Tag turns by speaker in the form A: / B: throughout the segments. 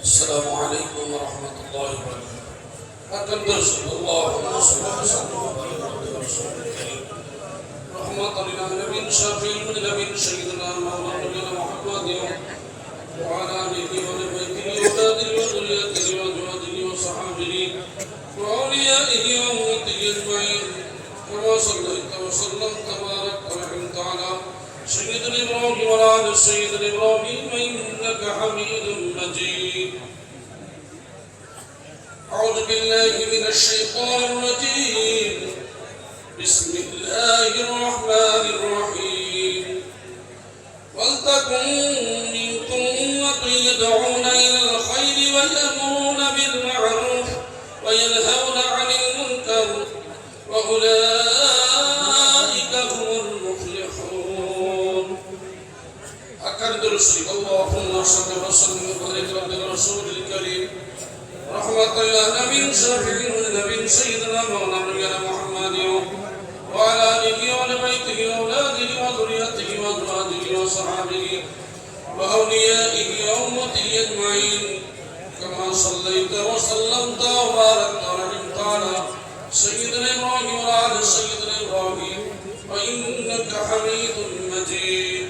A: السلام عليكم ورحمة الله وبركاته. أكن درس اللهم صل وسلم وبارك على رسول الكريم رحمة للعالمين شافي المذنبين سيدنا مولانا محمد وعلى آله وبيته وأولاده وذريته وأزواجه وصحابه وأوليائه وأمته أجمعين كما صليت وسلمت وباركت ورحمت على سيدنا إبراهيم وعلى آل سيدنا إبراهيم إنك حميد مجيد. أعوذ بالله من الشيطان الرجيم. بسم الله الرحمن الرحيم. ولتكن منكم أمة يدعون إلى الخير ويأمرون بالمعروف وينهون عن المنكر وأولئك هم المفلحون. أكرد رسول اللهم صل وسلم وبارك على رسول الكريم رحمة للعالمين شافع النبي سيدنا مولانا محمد وعلى آله وبيته وأولاده وذريته وأزواجه وصحابه وأوليائه وأمته أجمعين كما صليت وسلمت وباركت ورحمت على سيدنا إبراهيم وعلى سيدنا إبراهيم وإنك حميد مجيد.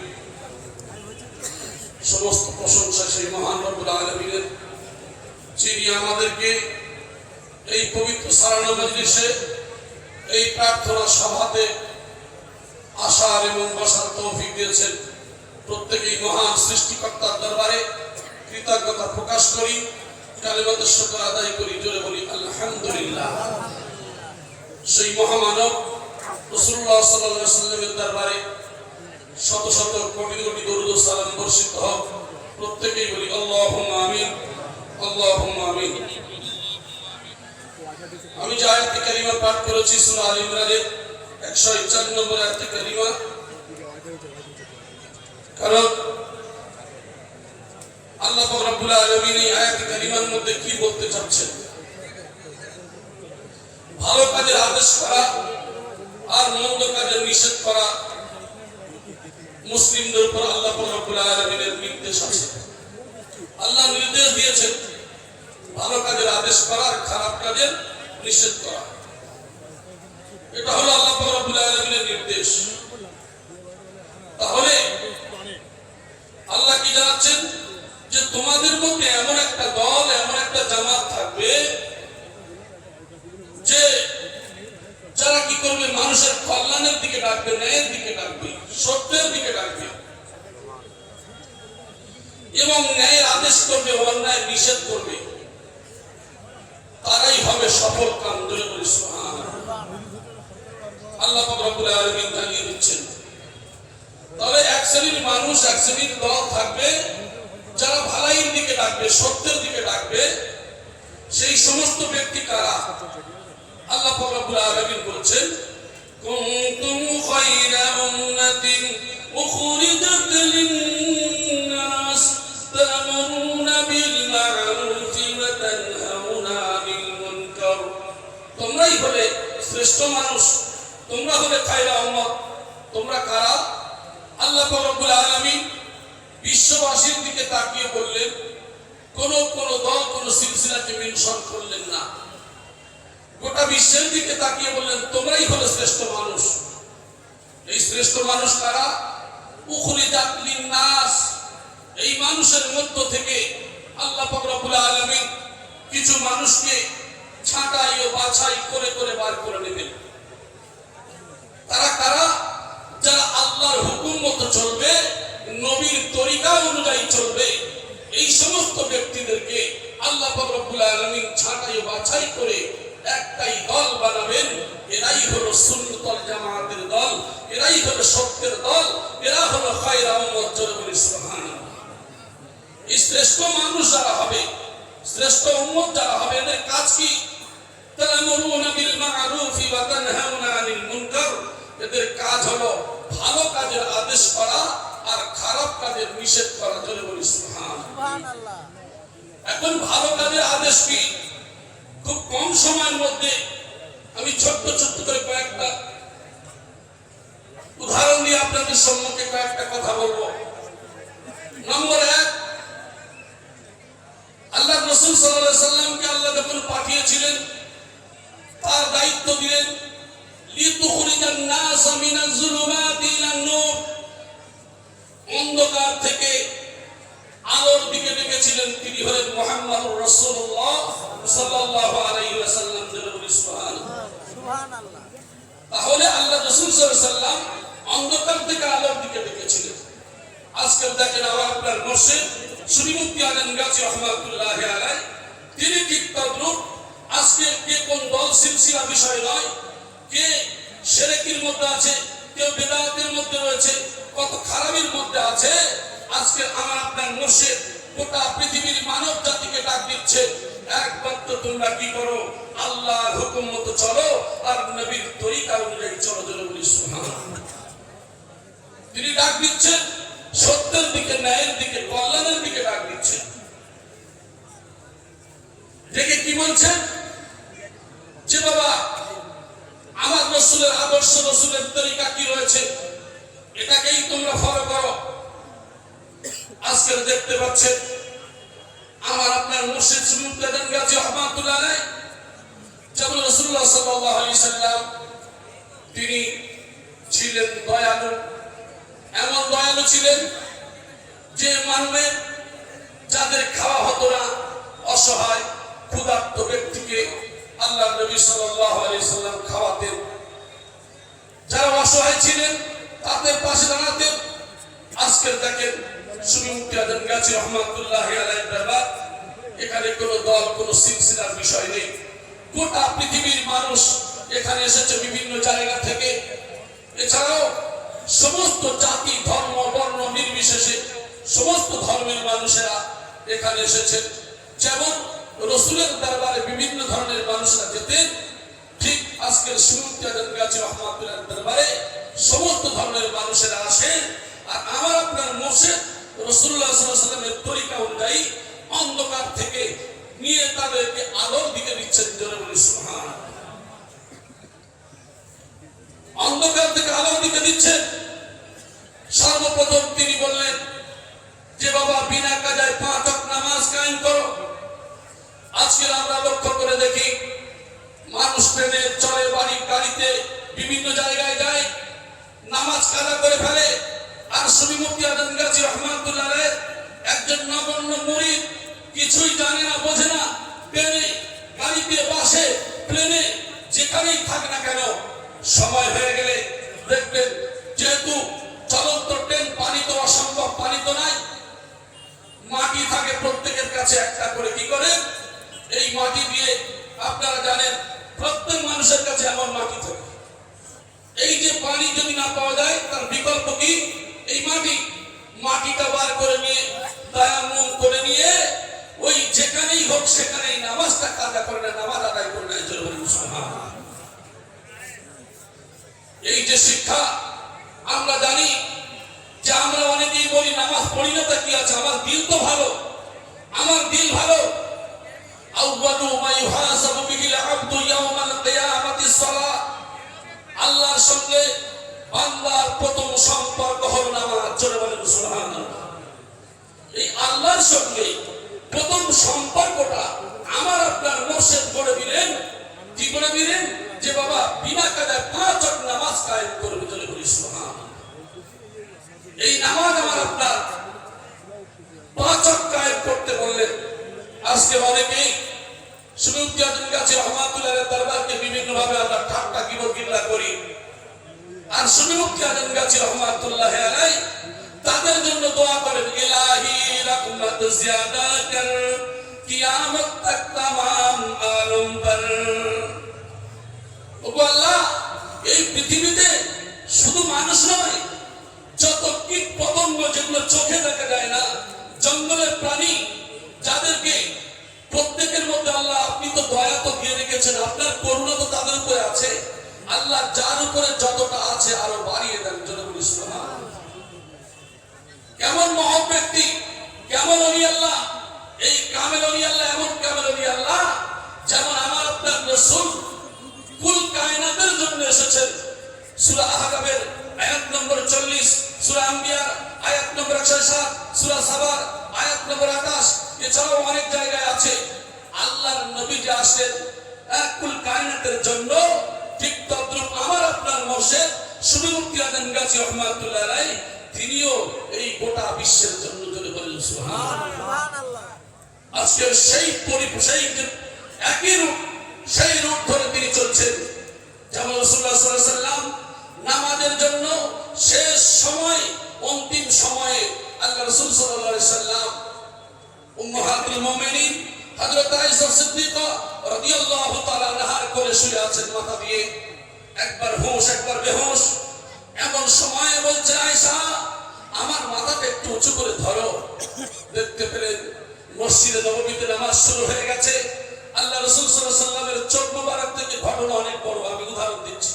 A: সমস্ত প্রশংসা সেই মহান রব্বুল আলামিনের, যিনি আমাদেরকে এই পবিত্র সালানা মজলিসে এই প্রার্থনা সভাতে আসার এবং বসার তৌফিক দিয়েছেন। প্রত্যেকেই মহান সৃষ্টিকর্তার দরবারে কৃতজ্ঞতা প্রকাশ করি, কালিমাতুশ শুকর আদায় করি, জোরে বলি আলহামদুলিল্লাহ। সেই মহামানব রাসূলুল্লাহ সাল্লাল্লাহু আলাইহি ওয়াসাল্লামের দরবারে শত শত কোটি কোটি দরুদ ও সালাম বর্ষিত হোক। প্রত্যেকেই বলি আল্লাহুম্মা আমিন, আল্লাহুম্মা আমিন। আমি যে আয়াতে কারিমা পাঠ করেছি সূরা আলে ইমরানের 151 নম্বর আয়াতে কারিমা, কারণ আল্লাহ পাক রব্বুল আলামিন এই আয়াতে কারিমার মধ্যে কি বলতে চাচ্ছেন? ভালো কাজের আদেশ করা আর মন্দ কাজের নিষেধ করা মুসলিমদের উপর আল্লাহ পাক রব্বুল আলামিনের নির্দেশ আছে। আল্লাহ নির্দেশ দিয়েছেন ভালো কাজের আদেশ করা আর খারাপ কাজের নিষেধ করা। এটা হলো আল্লাহ পাক রব্বুল আলামিনের নির্দেশ। তাহলে আল্লাহ কি জানাচ্ছেন? যে তোমাদের মধ্যে এমন একটা দল, এমন একটা জামাত থাকবে যে যারা কি করবে? মানুষের কল্যাণের দিকে ডাকবে, ন্যায়ের দিকে ডাকবে, সত্যের দিকে ডাকবে এবং ন্যায়ের আদেশ করবে, অন্যায় নিষেধ করবে। তারাই হবে সফল কাম। ধরে বলি সুবহানাল্লাহ। আল্লাহ পাক রব্বুল আলামিন জানিয়ে দিচ্ছেন। তবে এক শ্রেণীর মানুষ, এক শ্রেণীর দল থাকবে যারা ভালাইয়ের দিকে ডাকবে, সত্যের দিকে ডাকবে। সেই সমস্ত ব্যক্তি কারা? আল্লাহ পাক রব্বুল আলামিন বলেছেন, কুনতুম খায়রা উম্মাতিন উখরিজাত লিন-নাস তা'মুরুনা বিল মা'রুফি ওয়া তানহাউনা আনিল মুনকার। তোমরাই হলে শ্রেষ্ঠ মানুষ, তোমরা হলে খায়রা উম্মত। তোমরা কারা? আল্লাহ পাক রব্বুল আলামিন বিশ্ববাসীর দিকে তাকিয়ে বললেন, কোন কোন দল, কোন সিলসিলাকে মেনশন করলেন না। গোটা বিশ্বের দিকে তাকিয়ে বললেন তোমরাই হলো শ্রেষ্ঠ মানুষ। এই শ্রেষ্ঠ মানুষ কারা? উখরিজাত লিন-নাস। এই মানুষের মধ্য থেকে আল্লাহ পাক রব্বুল আলামিন কিছু মানুষকে ছাঁটাই ও বাছাই করে করে বার করে নেবেন। তারা কারা? যারা আল্লাহর হুকুম মতো চলবে, নবীর তরিকা অনুযায়ী চলবে। এই সমস্ত ব্যক্তিদেরকে আল্লাহ পাক রব্বুল আলামিন ছাঁটাই ও বাছাই করে একটাই দল বানাবেন। এরাই হলো সুন্নাত ওয়াল জামাতের দল, এরাই হলো সত্যের দল, এরা হলো খায়রা উম্মত। জোরে বলি সুবহানাল্লাহ। এই শ্রেষ্ঠ মানুষ যারা হবে, শ্রেষ্ঠ উম্মত যারা হবে, এদের কাজ কি? তা'মুরুনা বিল মা'রুফি ওয়া তানহাউনা আনিল মুনকার। এদের কাজ হলো ভালো কাজের আদেশ করা আর খারাপ কাজের নিষেধ করা। জোরে বলি সুবহানাল্লাহ। এখন ভালো কাজের আদেশ কি? খুব কম সময়ের মধ্যে আমি ছোট্ট ছোট্ট করে কয়েকটা উদাহরণ দিয়ে আপনাদের সম্মুখে কয়েকটা কথা বলবো। নম্বর 1, আল্লাহ ডেকেছিলেন তিনি হলেন মুহাম্মদুর রাসূলুল্লাহ সাল্লাল্লাহু আলাইহি ওয়াসাল্লাম। সুবহানাল্লাহ। তাহলে আল্লাহ রাসূল সাল্লাল্লাহু আলাইহি ওয়াসাল্লাম অন্ধকার থেকে আলোর দিকে ডেকেছিলেন। আজকে দেখেন আমার আপনার মুর্শিদ সুফি মুফতি আজম গাজী রাহমাতুল্লাহি আলাইহি তিনি ঠিক তদ্রুপ আজকে কে কোন দল সিলসিলা বিষয় নয়, কে শিরকের মধ্যে আছে, কেউ বিদআতের মধ্যে রয়েছে, কত খারাপের মধ্যে আছে। আজকে আমার আপনার মুর্শিদ গোটা পৃথিবীর মানব জাতিকে ডাক দিচ্ছে, একমাত্র তোমরা কি করো, আল্লাহর হুকুম মতো চলো আর নবীর তরিকা অনুযায়ী চলো। বলি সুবহানাল্লাহ। তিনি ডাক দিচ্ছেন সত্যের দিকে, ন্যায়ের দিকে, কল্যাণের দিকে ডাক দিচ্ছেন। দেখে কি বলছেন যে বাবা আমার রাসূলের আদর্শ, রাসূলের তরিকা কি রয়েছে, এটাকেই তোমরা ফলো করো। আজকে দেখতে পাচ্ছেন আমার আপনার মুর্শিদ সুফি মুফতি আজম গাজী রাহমাতুল্লাহ আলাইহি যেমন রাসূলুল্লাহ সাল্লাল্লাহু আলাইহি সাল্লাম তিনি ছিলেন দয়ালু, এমন দয়ালু ছিলেন যে মানবের যাদের খাওয়া হতো না, অসহায় ক্ষুধার্ত ব্যক্তিকে আল্লাহ নবী সাল্লাল্লাহু আলাইহি সাল্লাম খাওয়াতেন। যারা অসহায় ছিলেন তাদের পাশে দাঁড়াতেন। আজকে দেখেন সুফি মুফতি আজম গাজী রাহমাতুল্লাহি আলাইহি দরবার, এখানে কোনো দল, কোনো সিলসিলার বিষয় নেই। গোটা পৃথিবীর মানুষ এখানে এসেছে বিভিন্ন জায়গা থেকে। এছাড়াও সমস্ত জাতি, ধর্ম, বর্ণ নির্বিশেষে সমস্ত ধর্মের মানুষেরা এখানে এসেছেন। যেমন রাসূলের দরবারে বিভিন্ন ধরনের মানুষরা যেতেন, ঠিক আজকের সুফি মুফতি আজম গাজী রাহমাতুল্লাহ দরবারে সমস্ত ধর্মের মানুষেরা আসেন। আর আমার আপনার মুর্শিদ রাসূলুল্লাহ সাল্লাল্লাহু আলাইহি ওয়াসাল্লামের তরিকা অনুযায়ী অন্ধকার থেকে নিয়ে তাদেরকে আলোর দিকে নিচ্ছেন। জোরে বলি সুবহানাল্লাহ। অন্ধকার থেকে আলোর দিকে দিচ্ছেন। সর্বপ্রথম তিনি বললেন যে বাবা বিনা কাজায় 5 ওয়াক্ত নামাজ কায়েম করো। আজকে আমরা লক্ষ্য করে দেখি মানুষ ট্রেনে চলে, বাড়ি গাড়িতে বিভিন্ন জায়গায় যায়, নামাজ কাজা করে ফেলে। আর সুফি মুফতি আজম গাজী রাহমাতুল্লাহ আলাইহি একজন নগণ্য মুরিদ, কিছুই জানে না, বোঝে না, ট্রেনে, গাড়িতে, বাসে, প্লেনে যেখানেই থাক না কেন, সময় হয়ে গেলে দেখবেন যেহেতু চলন্ত ট্রেন পানি তো অসম্ভব, পানি তো নাই, মাটি থাকে প্রত্যেকের কাছে একটা করে। কি করে এই মাটি দিয়ে, আপনারা জানেন প্রত্যেক মানুষের কাছে এমন মাটি থাকে। এই যে পানি যদি না পাওয়া যায় তার বিকল্প কি? এই মাটিটা বার করে নিয়ে, তায়াম্মুম করে নিয়ে ওই যেখানেই হোক সেখানেই নামাজটা কাজা করে না, নামাজ আদায় করে নেয়। সুবহানাল্লাহ। এই যে শিক্ষা আমরা জানি যে আমরা অনেকেই বলি নামাজ পড়ি না, তা কি আছে, আমার দিল তো ভালো, আমার দিল ভালো। আউয়ালু মা ইউহাসাবু বিহিল আবদু ইয়াউমাল কিয়ামাতিস সালাত। আল্লাহর সঙ্গে বান্দার প্রথম সম্পর্ক হলো নামাজ। জোরে বলেন সুবহানাল্লাহ। এই আল্লাহর সঙ্গে প্রথম সম্পর্কটা আমার আপনার মুর্শিদ করে দিলেন। কি করে দিলেন? যে বাবা বিনা কাজায় 5 ওয়াক্ত নামাজ কায়েম করবে। জোরে বলেন সুবহানাল্লাহ। এই নামাজ আমার আপনার 5 ওয়াক্ত কায়েম করতে বললেন। আজকে অনেকেই সুফি মুফতি আজম গাজী রাহমাতুল্লাহ আলাইহি দরবারকে বিভিন্ন ভাবে আমরা ঠাট্টা কিবকিল্লা করি। আর সুফি মুফতি আজম গাজী রাহমাতুল্লাহ আলাইহি তাদের জন্য দোয়া করেন, ইলাহি রাহমাত জিয়াদা কর, কিয়ামত তক तमाम আলম পর। ও আল্লাহ, এই পৃথিবীতে শুধু মানুষ নয়, যত কীট পতঙ্গ যেগুলো চোখে দেখা যায় না, জঙ্গলের প্রাণী, যাদেরকে প্রত্যেকের মধ্যে আল্লাহ আপনি তো দয়া তো দিয়ে রেখেছেন, আপনার করুণা তো তাদের উপরে আছে। আল্লাহ যার উপরে যতটা আছে আরো বাড়িয়ে দেন। জোরে বলি সুবহানাল্লাহ। কেমন মহৎ ব্যক্তি, কেমন ওলি আল্লাহ, এই কামেল ওলি আল্লাহ, এমন কামেল ওলি আল্লাহ যেমন আমার আপনার রাসূল কুল কায়নাতের জন্য এসেছেন। সূরা আহকাবের আয়াত নম্বর 40, সূরা আম্বিয়ার আয়াত নম্বর 107, সূরা সাবার আয়াত নম্বর 28, এছাড়াও অনেক জায়গায় আছে। আল্লাহর নবী যে আসেন কুল কায়নাতের জন্য, ঠিক তদ্রুপ আমার আপনার মুর্শিদ সুফি মুফতি আজম গাজী রাহমাতুল্লাহ আলাইহি তিনিও এই গোটা বিশ্বের জন্য। জোরে বলেন সুবহানাল্লাহ। আজকে সেই একই রূপ, সেই রূপ ধরে তিনি চলছেন। যেমন রাসূলুল্লাহ সাল্লাল্লাহু আলাইহি ওয়াসাল্লাম নামাজের জন্য শেষ সময়, অন্তিম সময়ে আল্লাহ রাসূল সাল্লাল্লাহু আলাইহি ওয়াসাল্লাম উম্মাহাতুল মুমিনিন হযরত আয়েশা সিদ্দিকা রাদিয়াল্লাহু তাআলা আনহার কোলে শুয়ে আছেন মাথা দিয়ে, একবার হুঁশ একবার বেহুশ। এমন সময়ে বলছে, আয়েশা আমার মাথাটা একটু উঁচু করে ধরো। দেখতে পেলেন মসজিদে নববীতে নামাজ শুরু হয়ে গেছে। আল্লাহ রাসূল সাল্লাল্লাহু আলাইহি ওয়াসাল্লামের চোখ মোবারক থেকে ঘটনা অনেক বড়, আমি উদাহরণ দিচ্ছি।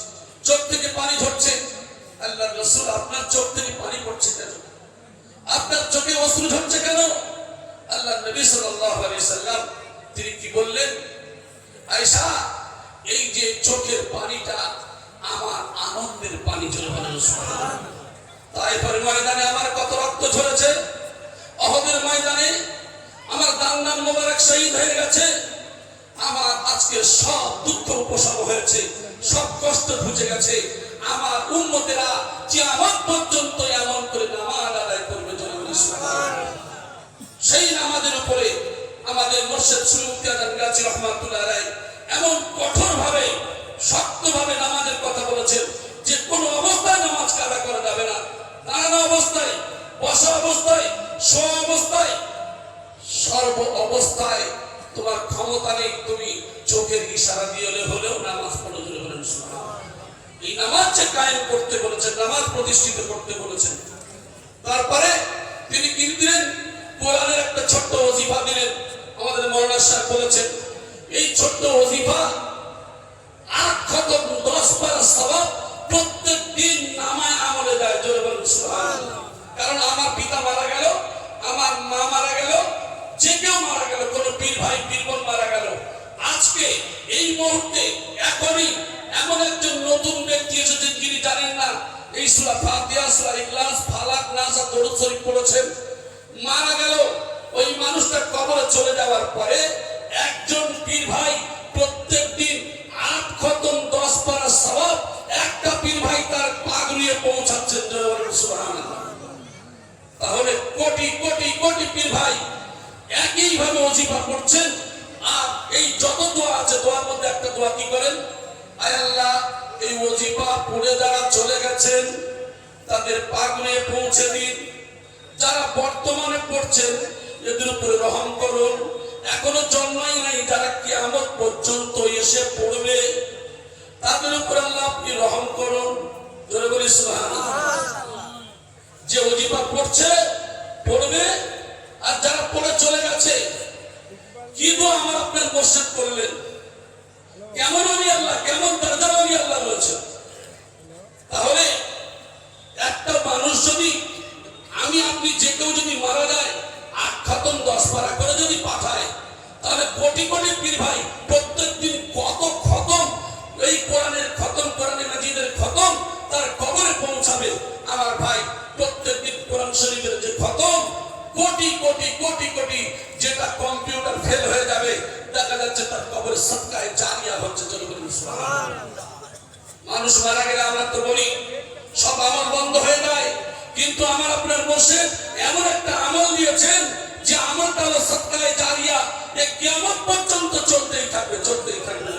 A: চোখ থেকে পানি ঝরছে। আল্লাহ রাসূল, আপনার চোখ থেকে পানি পড়ছে কেন? আপনার চোখে অশ্রু ঝরছে কেন? আল্লাহ নবী সাল্লাল্লাহু আলাইহি সাল্লাম তিনি কি বললেন, আয়েশা এই যে চোখের পানিটা আমার আনন্দের পানি। জোরে বলেন সুবহানাল্লাহ। তাইফের ময়দানে আমার কত রক্ত ঝরেছে, উহুদের ময়দানে আমার দান্নান মোবারক শহীদ হয়ে গেছে, আমার আজকে সব দুঃখ উপশম হয়েছে, সব কষ্ট ঘুচে গেছে। আমার উম্মতেরা কিয়ামত পর্যন্ত এমন করে নামাজ আদায় করবে। জোরে বলেন সুবহানাল্লাহ। সেই নামাজের উপরে আমাদের মুর্শিদ সুলুকি আজান গাজী রাহমাতুল্লাহ আলাইহি এমন কঠোরভাবে শক্তভাবে নামাজের কথা বলেছেন যে কোনো অবস্থায় নামাজ কাজা করা যাবে না। দাঁড়ানো অবস্থায়, বসা অবস্থায়, শোয়া অবস্থায়, সর্ব অবস্থায় তোমার ক্ষমতা নেই, তুমি চোখের ইশারা দিয়ে হলেও নামাজ পড়ো। জোরে বলেন সুবহানাল্লাহ। এই নামাজ যে কায়েম করতে বলেছেন, নামাজ প্রতিষ্ঠিত করতে বলেছেন। তারপরে তিনি কি দিলেন? কোরআনের একটা ছোট্ট ওজিফা দিলেন। আমাদের মাওলানা সাহেব বলেছেন এই ছোট্ট ওজিফা 8 খতম 10 পারা সওয়াব প্রত্যেক দিন নামায় আমলে যায়। জোরে বলেন সুবহানাল্লাহ। কারণ আমার পিতা মারা গেল, আমার মা মারা গেল, যে কেউ মারা গেল, কোন পীর ভাই পীর বোন মারা গেল, আজকে এই মুহূর্তে এখনই এমন একজন নতুন ব্যক্তি এসেছেন যিনি জানেন না এই সূরা ফাতিহা, সূরা ইখলাস, ফালাক, নাস আর দরুদ শরীফ পড়েছেন, মারা গেল। ওই মানুষটা কবরে চলে যাওয়ার পরে একজন পীর ভাই প্রত্যেক দিন 8 খতম 10 পারা সওয়াব একটা পীর ভাই তার পাগড়িয়ে পৌঁছাচ্ছেন। জোরে বলেন সুবহানাল্লাহ। তাহলে কোটি কোটি কোটি পীর ভাই একই ভাবে ওজিফা পড়ছেন। আর এই যত দোয়া আছে, দোয়ার মধ্যে একটা দোয়া কি করেন, আয় আল্লাহ এই ওজিফা পড়ে যারা চলে গেছেন তাদের পাগড়িয়ে পৌঁছে দিন। যারা বর্তমানে পড়ছেন এদের উপরে রহম করুন। এখনো জন্মাই নাই যারা কিয়ামত পর্যন্ত এসে পড়বে তাদের উপর আল্লাহ আপনি রহম করুন। জোরে বলি সুবহানাল্লাহ। যে ওজিফা পড়ছে পড়বে, আর যারা পড়ে চলে গেছে কি দোয়া আমার আপনার মুর্শিদ করলেন, কেমন ওলি আল্লাহ, কেমন দরজার ওলি আল্লাহ রয়েছে। তাহলে একটা মানুষ যদি, আমি আপনি যে কেউ যদি মারা যায় 8 খতম 10 পারা করে যদি পাঠায়, তাহলে কোটি কোটি পীর ভাই প্রত্যেকদিন কত খতম এই কোরআনের খতম, কোরআনে মাজিদের খতম তার কবরে পৌঁছাবে। আমার ভাই প্রত্যেকদিন কোরআন শরীফের যে খতম কোটি কোটি কোটি কোটি, যেটা কম্পিউটার ফেল হয়ে যাবে, দেখা যাচ্ছে তার কবরে সদকায়ে জারিয়া হচ্ছে। চলো বলুন সুবহানাল্লাহ। মানুষ মারা গেলে আমরা তো বলি সব আমল বন্ধ হয়ে যায়, কিন্তু আমার আপনার মুর্শিদ এমন একটা আমল দিয়েছেন যে আমলটা হলো সদকায়ে জারিয়া, এই কিয়ামত পর্যন্ত চলতেই থাকবে, চলতেই থাকবে।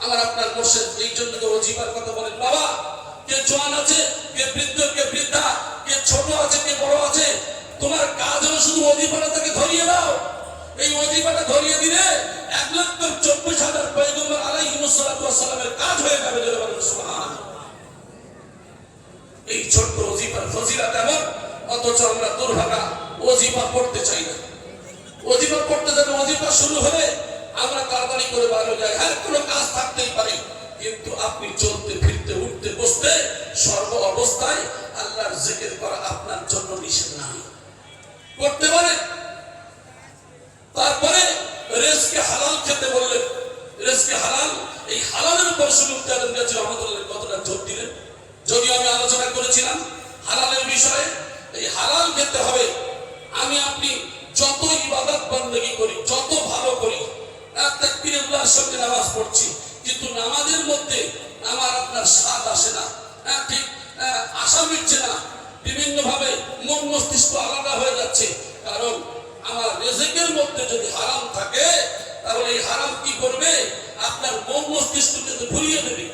A: আমার আপনার মুর্শিদ এই জন্য তো ওজিফার কথা বলেন, বাবা কে জওয়ান আছে, কে বৃদ্ধ, কে বৃদ্ধা, কে ছোট আছে, কে বড় আছে, তোমার কাজ হলো শুধু ওজিফাটা তাকে ধরিয়ে দাও। এই ওজিফাটা ধরিয়ে দিলে 1,24,000 পয়গম্বর আলাইহিস সালাতু ওয়াস সালামের কাজ হয়ে যাবে। জোরে বলেন সুবহানাল্লাহ। এই ছোট্ট ওজিফার ফজিলত এমন, অথচ আমরা দুর্ভাগা ওজিফা পড়তে চাই না। ওজিফা পড়তে যাবে, ওজিফা শুরু হলে আমরা তাড়াতাড়ি করে বাড়ি যাই। হ্যাঁ, কোনো কাজ থাকতেই পারে, কিন্তু আপনি চলতে ফিরতে উঠতে বসতে সর্ব অবস্থায় আল্লাহর জিকির করা আপনার জন্য নিষেধ না, করতে পারে। তারপরে রিজকে হালাল খেতে বললেন, রিজকে হালাল, এই হালালের উপর সুলুকি আজান গাজী রাহমাতুল্লাহ কতটা জোর দিলেন। যদিও আমি আলোচনা করেছিলাম হালালের বিষয়ে, এই হালাল খেতে হবে। আমি আপনি যত ইবাদত বندگی করি, যত ভালো করি, তাকবীরুল্লাহর সঙ্গে নামাজ পড়ছি, কিন্তু নামাজের মধ্যে আমার আপনার স্বাদ আসে না, ঠিক আশা মিটছে না, বিভিন্ন ভাবে মন মস্তিষ্ক আলাদা হয়ে যাচ্ছে। কারণ আমার রিজিকের মধ্যে যদি হারাম থাকে তাহলে এই হারাম কি করবে? আপনার মন মস্তিষ্ককে ভুলিয়ে দেবে।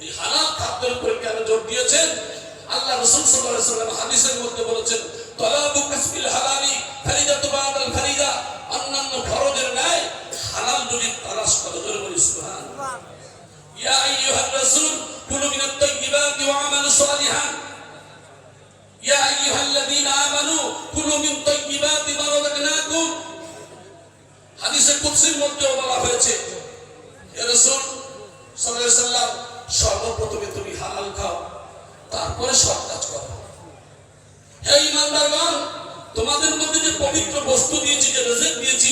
A: এই হালাল খাদ্যের উপর কেন জোর দিয়েছেন? আল্লাহ রাসূল সাল্লাল্লাহু আলাইহি ওয়াসাল্লাম হাদিসের মধ্যে বলেছেন, তালাবু কাসবিল হালালি ফরিদাতু বাদাল ফরিদা, অন্যান্য ফরজের ন্যায় হালাল রুজি তালাশ করো। জোরে বলি সুবহানাল্লাহ। ইয়া আইয়ুহার রাসূল কুলু মিনাত তাইয়্যিবাতি ওয়া আমালু সালিহান, ইয়া আইয়ুহাল্লাযীনা আমানু কুলু মিন তাইয়্যিবাতি মা রাযাকনাকুম। হাদিসে কুদসির মধ্যেও বলা হয়েছে, হে রাসূল সাল্লাল্লাহু আলাইহি ওয়াসাল্লাম, সর্বপ্রথমে তুমি হালাল খাও, তারপরে সৎ কাজ করো। হে ঈমানদারগণ, তোমাদের মধ্যে যে পবিত্র বস্তু দিয়েছি, যে রিজিক দিয়েছি,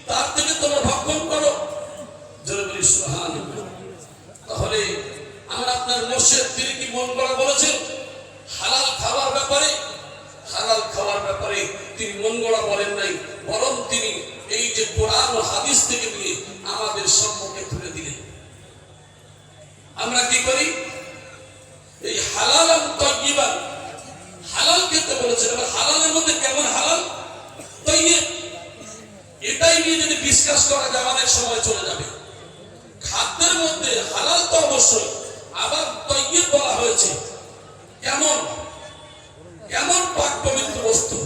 A: তার থেকে তোমরা ভক্ষণ করো। জোরে বলি সুবহানাল্লাহ। তাহলে আমার আপনার মুর্শিদ তিনি কি মন গড়া বলেছেন? হালাল খাওয়ার ব্যাপারে, হালাল খাওয়ার ব্যাপারে তিনি মন গড়া বলেন নাই, বরং তিনি এই যে কোরআন ও হাদিস থেকে নিয়ে আমাদের সম্মুখে তুলে দিলেন। আমরা কি করি? এই হালাল তাইয়্যিবান, হালাল খেতে বলেছেন। এবার হালালের মধ্যে কেমন হালাল তাইয়্যিব, এটাই নিয়ে যদি ডিসকাস করা যায় অনেক সময় চলে যাবে। খাদ্যের মধ্যে হালাল তো অবশ্যই, আবার তাইয়্যিব বলা হয়েছে। কেমন কেমন পাক পবিত্র বস্তু,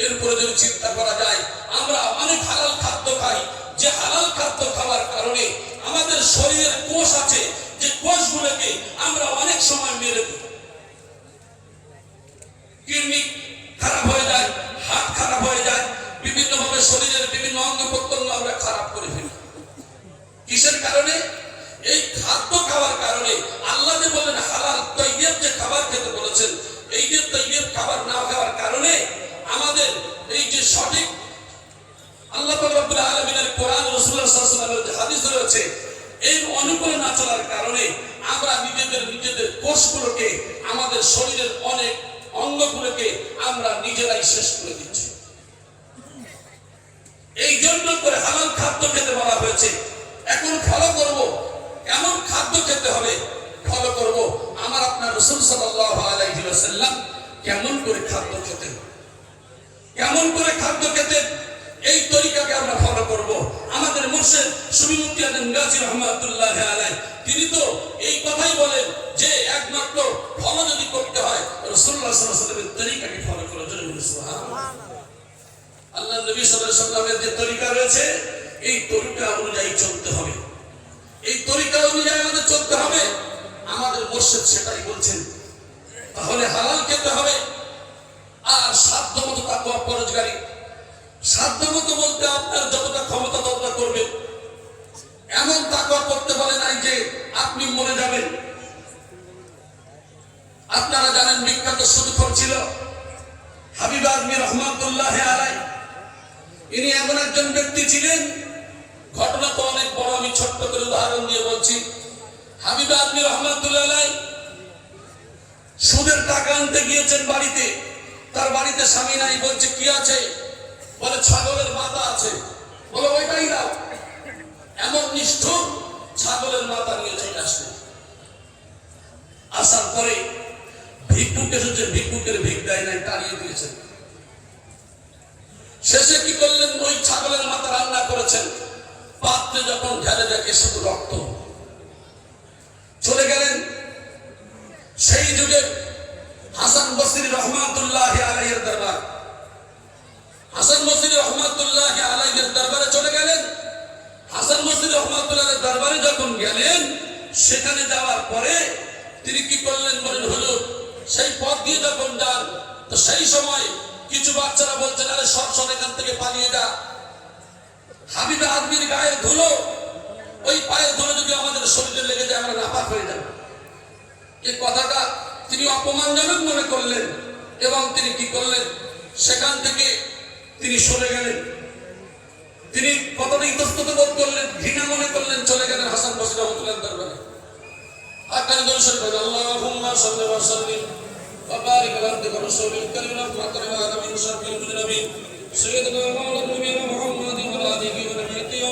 A: এরপরে যদি চিন্তা করা যায়, আমরা অনেক হালাল খাদ্য খাই, যে হালাল খাদ্য খাওয়ার কারণে আমাদের শরীরের কোষ আছে, যে কোষগুলোকে আমরা অনেক সময় মেরে দিই। কিডনি খারাপ হয়ে যায়, হার্ট খারাপ হয়ে যায়, বিভিন্ন ভাবে শরীরের বিভিন্ন অঙ্গ প্রত্যঙ্গ আমরা খারাপ করে ফেলি। কিসের কারণে? এই খাদ্য খাওয়ার কারণে। আল্লাহ যে বলেন হালাল তাইয়্যিব যে খাবার খেতে বলেছেন, এই যে তাইয়্যিব খাবার না খাওয়ার কারণে আমাদের এই যে সঠিক আল্লাহ পাক রব্বুল আলামিনের কোরআন, রাসূলুল্লাহ সাল্লাল্লাহু আলাইহি ওয়াসাল্লামের যে হাদিস রয়েছে, এই অনুকূলে না চলার কারণে আমরা নিজেদের কোষগুলোকে, আমাদের শরীরের অনেক অঙ্গগুলোকে আমরা নিজেরাই শেষ করে দিচ্ছি। এই জন্য করে হালাল খাদ্য খেতে বলা হয়েছে। এখন ফলো করব এমন খাদ্য খেতে হবে, ফলো করব আমার আপনার রাসূল সাল্লাল্লাহু আলাইহি ওয়াসাল্লাম কেমন করে খাদ্য খেতেন, কেমন করে খাদ্য খেতেন, এই তরিকাকে আমরা ফলো করব। আমাদের মুর্শিদ সুফি মুফতি আজম গাজী রহমাতুল্লাহ আলাইহি তিনি তো এই কথাই বলেন যে একমাত্র ফলো যদি করতে হয় রাসূলুল্লাহ সাল্লাল্লাহু আলাইহি ওয়াসাল্লামের তরিকাকে ফলো করো। জোরে বলি সুবহানাল্লাহ। আল্লাহ নবী সাল্লাল্লাহু আলাইহি ওয়াসাল্লামের যে তরিকা রয়েছে, এই তরিকা অনুযায়ী চলতে হবে, এই তরিকা অনুযায়ী আমাদের চলতে হবে। আমাদের মুর্শিদ সেটাই বলছেন। তাহলে হালাল খেতে হবে, আর সাধ্যমতো তাকওয়া পরহেজগারি। সাধ্যমতো বলতে আপনার যতটা ক্ষমতা ততটা করবেন। এমন তাকওয়া করতে বলে নাই যে আপনি মরে যাবেন। আপনারা জানেন বিখ্যাত সুদখোর ছিল হাবিব আজমি রহমাতুল্লাহ আলাইহি। ইনি এমন একজন ব্যক্তি ছিলেন, ঘটনা তো অনেক বড়, আমি ছোট্ট করে উদাহরণ দিয়ে বলছি। হাবিব আজমি রহমাতুল্লাহ আলাইহি সুদের টাকা আনতে গিয়েছেন বাড়িতে, তার বাড়িতে স্বামী নাই। বলছে কি আছে? বলে ছাগলের মাথা আছে। বলে ওইটাই দাও। এমন নিষ্ঠুর, ছাগলের মাথা নিয়ে চলে আসলেন। আসার পরে ভিক্ষুক এসেছে, ভিক্ষুকের ভিক দেয় নাই, তাড়িয়ে দিয়েছেন। শেষে কি করলেন? ওই ছাগলের মাথা রান্না করেছেন, পাত্রে যখন ঢেলে দেখে শুধু রক্ত। চলে গেলেন সেই যুগে হাসান বসরি রহমাতুল্লাহ আলাইহির দরবার। হাসান বসরি রহমাতুল্লাহ আলাইহির দরবারে চলে গেলেন। হাসান বসরি রহমাতুল্লাহের দরবারে যখন গেলেন, সেখানে যাওয়ার পরে তিনি কি করলেন বলেন, হুজুর সেই পথ দিয়ে যখন যান, তো সেই সময় কিছু বাচ্চারা বলছেন, আরে সব এখান থেকে পালিয়ে যা। হাবিব আজমির গায়ে ধুলো, ওই পায়ের ধুলো যদি আমাদের শরীরে লেগে যায় আমরা নাপাক হয়ে যাব। এই কথাটা তিনি অপমানজনক মনে করলেন এবং তিনি কি করলেন, সেখান থেকে তিনি সরে গেলেন। তিনি কতটা ইতস্তত বোধ করলেন, ঘৃণা মনে করলেন, চলে গেলেন হাসান বসরি রহমাতুল্লাহর দরবারে। আকারে দরুদ শরীফ পড়েন, আল্লাহুম্মা সাল্লি ওয়া সাল্লিম ওয়া বারিক আলা আবদিকা ওয়া রাসূলিল কারীম রাহমাতুল লিল আলামিন শাফিউল মুজরিমিন সাইয়্যিদিনা ওয়া মাওলানা নবিয়িনা মুহাম্মাদিন ওয়া আলা আলিহি ওয়া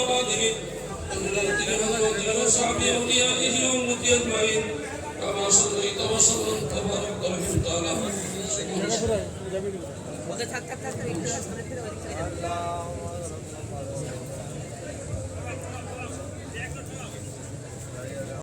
A: সাহবিহি ওয়া আওলাদিহি ওয়া সাহবিহি আউলিয়াইহি ওয়া উম্মতিহি আজমাইন কামা সাল্লাইতা ওয়া সাল্লামতা ওয়া বারাকতা ওয়া
B: ওকে থাক থাক থাক একটু সামনে ফিরে ওদিক থেকে যাবে